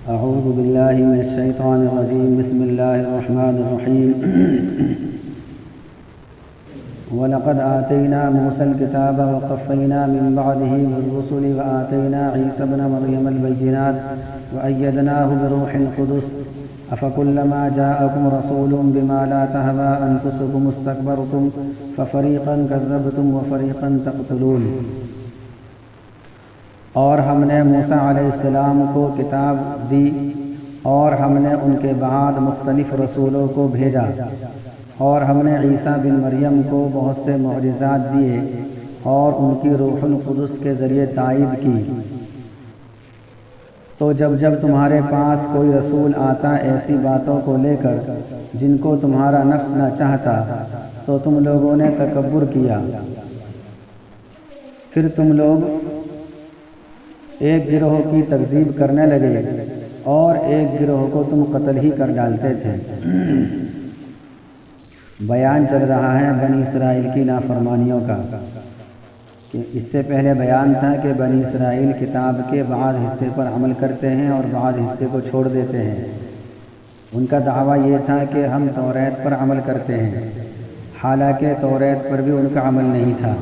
أعوذ بالله من الشيطان الرجيم. بسم الله الرحمن الرحيم. ولقد آتينا موسى الكتاب وقفينا من بعده بالرسل وآتينا عيسى ابن مريم البينات وأيدناه بروح القدس أفكلما جاءكم رسول بما لا تهوى أنفسكم استكبرتم ففريقا كذبتم وفريقا تقتلون. اور ہم نے موسیٰ علیہ السلام کو کتاب دی اور ہم نے ان کے بعد مختلف رسولوں کو بھیجا اور ہم نے عیسیٰ بن مریم کو بہت سے معجزات دیے اور ان کی روح القدس کے ذریعے تائید کی. تو جب تمہارے پاس کوئی رسول آتا ایسی باتوں کو لے کر جن کو تمہارا نفس نہ چاہتا تو تم لوگوں نے تکبر کیا. پھر تم لوگ ایک گروہ کی تکذیب کرنے لگے اور ایک گروہ کو تم قتل ہی کر ڈالتے تھے. بیان چل رہا ہے بنی اسرائیل کی نافرمانیوں کا کہ اس سے پہلے بیان تھا کہ بنی اسرائیل کتاب کے بعض حصے پر عمل کرتے ہیں اور بعض حصے کو چھوڑ دیتے ہیں. ان کا دعویٰ یہ تھا کہ ہم توریت پر عمل کرتے ہیں، حالانکہ توریت پر بھی ان کا عمل نہیں تھا.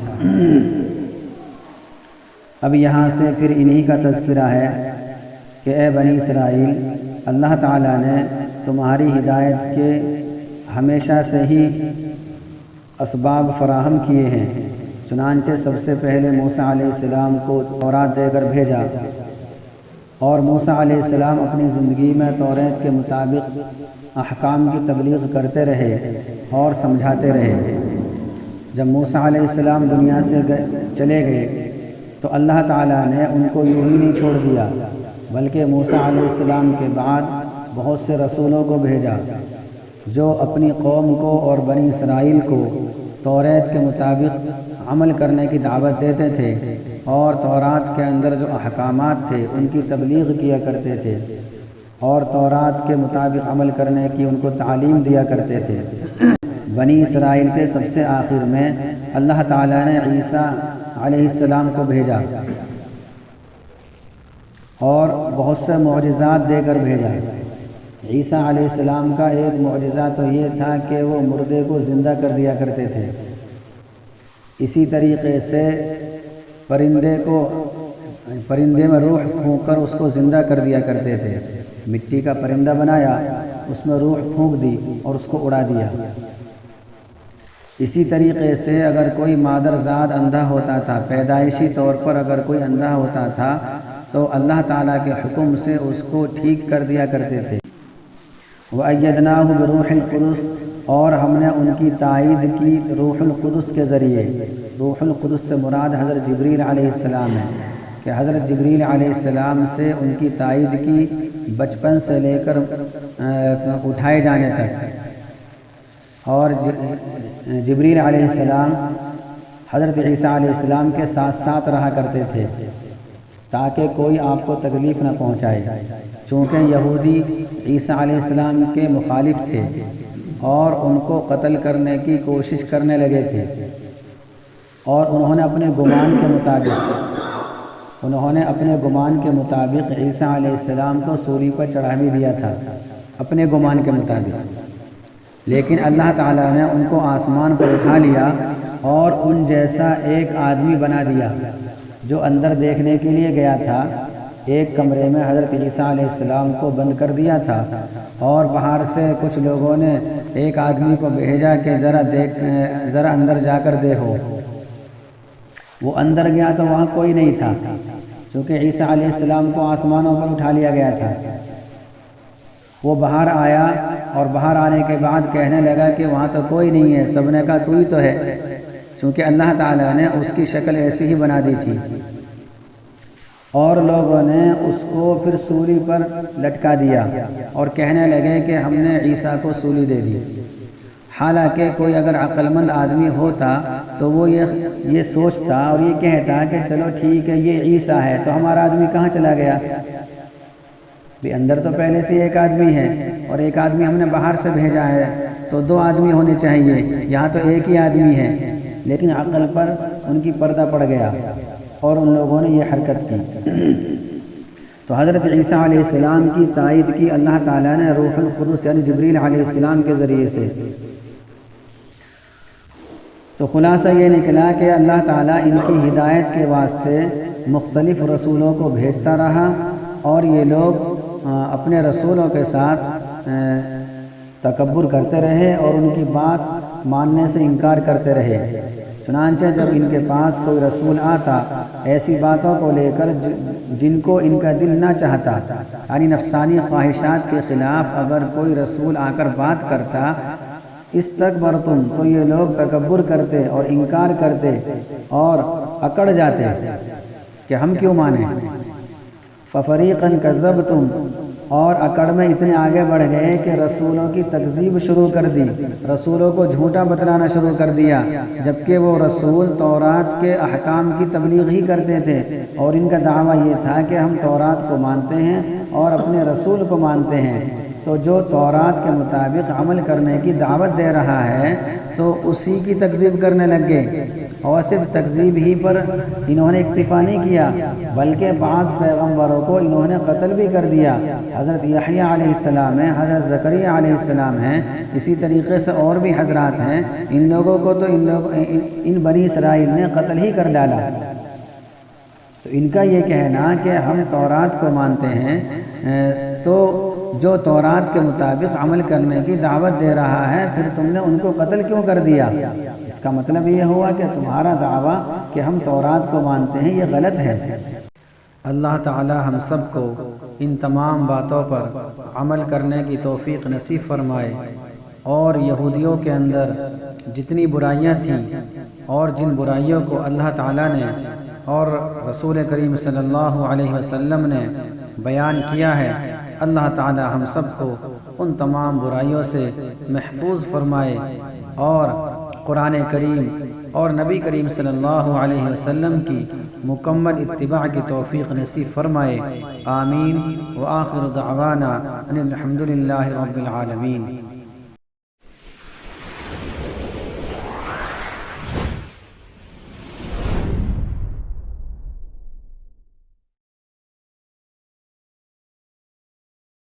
اب یہاں سے پھر انہی کا تذکرہ ہے کہ اے بنی اسرائیل، اللہ تعالیٰ نے تمہاری ہدایت کے ہمیشہ سے ہی اسباب فراہم کیے ہیں. چنانچہ سب سے پہلے موسیٰ علیہ السلام کو تورات دے کر بھیجا اور موسیٰ علیہ السلام اپنی زندگی میں توریت کے مطابق احکام کی تبلیغ کرتے رہے اور سمجھاتے رہے. جب موسیٰ علیہ السلام دنیا سے چلے گئے تو اللہ تعالیٰ نے ان کو یوں ہی نہیں چھوڑ دیا، بلکہ موسیٰ علیہ السلام کے بعد بہت سے رسولوں کو بھیجا جو اپنی قوم کو اور بنی اسرائیل کو توریت کے مطابق عمل کرنے کی دعوت دیتے تھے اور تورات کے اندر جو احکامات تھے ان کی تبلیغ کیا کرتے تھے اور تورات کے مطابق عمل کرنے کی ان کو تعلیم دیا کرتے تھے. بنی اسرائیل کے سب سے آخر میں اللہ تعالیٰ نے عیسیٰ علیہ السلام کو بھیجا اور بہت سے معجزات دے کر بھیجا. عیسیٰ علیہ السلام کا ایک معجزہ تو یہ تھا کہ وہ مردے کو زندہ کر دیا کرتے تھے. اسی طریقے سے پرندے میں روح پھونک کر اس کو زندہ کر دیا کرتے تھے. مٹی کا پرندہ بنایا، اس میں روح پھونک دی اور اس کو اڑا دیا. اسی طریقے سے اگر کوئی مادرزاد اندھا ہوتا تھا، پیدائشی طور پر اگر کوئی اندھا ہوتا تھا تو اللہ تعالیٰ کے حکم سے اس کو ٹھیک کر دیا کرتے تھے. وَأَيَّدْنَاهُ بِرُوحِ الْقُدُسِ اور ہم نے ان کی تائید کی روح القدس کے ذریعے. روح القدس سے مراد حضرت جبریل علیہ السلام ہے کہ حضرت جبریل علیہ السلام سے ان کی تائید کی بچپن سے لے کر اٹھائے جانے تک. اور جبریل علیہ السلام حضرت عیسیٰ علیہ السلام کے ساتھ ساتھ رہا کرتے تھے تاکہ کوئی آپ کو تکلیف نہ پہنچائے. چونکہ یہودی عیسیٰ علیہ السلام کے مخالف تھے اور ان کو قتل کرنے کی کوشش کرنے لگے تھے اور انہوں نے اپنے گمان کے مطابق عیسیٰ علیہ السلام کو سولی پر چڑھا بھی دیا تھا اپنے گمان کے مطابق. لیکن اللہ تعالیٰ نے ان کو آسمان پر اٹھا لیا اور ان جیسا ایک آدمی بنا دیا جو اندر دیکھنے کے لیے گیا تھا. ایک کمرے میں حضرت عیسیٰ علیہ السلام کو بند کر دیا تھا اور باہر سے کچھ لوگوں نے ایک آدمی کو بھیجا کہ ذرا اندر جا کر دیکھو. وہ اندر گیا تو وہاں کوئی نہیں تھا چونکہ عیسیٰ علیہ السلام کو آسمانوں پر اٹھا لیا گیا تھا. وہ باہر آیا اور باہر آنے کے بعد کہنے لگا کہ وہاں تو کوئی نہیں ہے. سب نے کہا تو ہی تو ہے، چونکہ اللہ تعالیٰ نے اس کی شکل ایسی ہی بنا دی تھی. اور لوگوں نے اس کو پھر سولی پر لٹکا دیا اور کہنے لگے کہ ہم نے عیسیٰ کو سولی دے دی. حالانکہ کوئی اگر عقل مند آدمی ہوتا تو وہ یہ سوچتا اور یہ کہتا کہ چلو ٹھیک ہے یہ عیسیٰ ہے تو ہمارا آدمی کہاں چلا گیا؟ بھی اندر تو پہلے سے ایک آدمی ہے اور ایک آدمی ہم نے باہر سے بھیجا ہے تو 2 آدمی ہونے چاہیے، یہاں تو ایک ہی آدمی ہے. لیکن عقل پر ان کی پردہ پڑ گیا اور ان لوگوں نے یہ حرکت کی. تو حضرت عیسیٰ علیہ السلام کی تائید کی اللہ تعالیٰ نے روح القدس یعنی جبریل علیہ السلام کے ذریعے سے۔ تو خلاصہ یہ نکلا کہ اللہ تعالیٰ ان کی ہدایت کے واسطے مختلف رسولوں کو بھیجتا رہا، اور یہ لوگ اپنے رسولوں کے ساتھ تکبر کرتے رہے اور ان کی بات ماننے سے انکار کرتے رہے۔ چنانچہ جب ان کے پاس کوئی رسول آتا ایسی باتوں کو لے کر جن کو ان کا دل نہ چاہتا، یعنی نفسانی خواہشات کے خلاف اگر کوئی رسول آ کر بات کرتا، استکبرتم، تو یہ لوگ تکبر کرتے اور انکار کرتے اور اکڑ جاتے کہ ہم کیوں مانیں۔ ففریقا کذبتم، اور اکڑ میں اتنے آگے بڑھ گئے کہ رسولوں کی تکذیب شروع کر دی، رسولوں کو جھوٹا بتلانا شروع کر دیا، جبکہ وہ رسول تورات کے احکام کی تبلیغ ہی کرتے تھے، اور ان کا دعویٰ یہ تھا کہ ہم تورات کو مانتے ہیں اور اپنے رسول کو مانتے ہیں۔ تو جو تورات کے مطابق عمل کرنے کی دعوت دے رہا ہے تو اسی کی تکذیب کرنے لگ گئے، اور صرف تکذیب ہی پر انہوں نے اکتفا نہیں کیا بلکہ بعض پیغمبروں کو انہوں نے قتل بھی کر دیا۔ حضرت یحییٰ علیہ السلام ہیں، حضرت زکریا علیہ السلام ہیں، اسی طریقے سے اور بھی حضرات ہیں، ان لوگوں کو تو ان بنی اسرائیل نے قتل ہی کر ڈالا۔ تو ان کا یہ کہنا کہ ہم تورات کو مانتے ہیں، تو جو تورات کے مطابق عمل کرنے کی دعوت دے رہا ہے پھر تم نے ان کو قتل کیوں کر دیا؟ اس کا مطلب یہ ہوا کہ تمہارا دعویٰ کہ ہم تورات کو مانتے ہیں یہ غلط ہے۔ اللہ تعالی ہم سب کو ان تمام باتوں پر عمل کرنے کی توفیق نصیب فرمائے، اور یہودیوں کے اندر جتنی برائیاں تھیں اور جن برائیوں کو اللہ تعالی نے اور رسول کریم صلی اللہ علیہ وسلم نے بیان کیا ہے، اللہ تعالی ہم سب کو ان تمام برائیوں سے محفوظ فرمائے، اور قرآن کریم اور نبی کریم صلی اللہ علیہ وسلم کی مکمل اتباع کی توفیق نصیب فرمائے۔ آمین۔ وآخر دعوانا ان الحمد للہ رب العالمین۔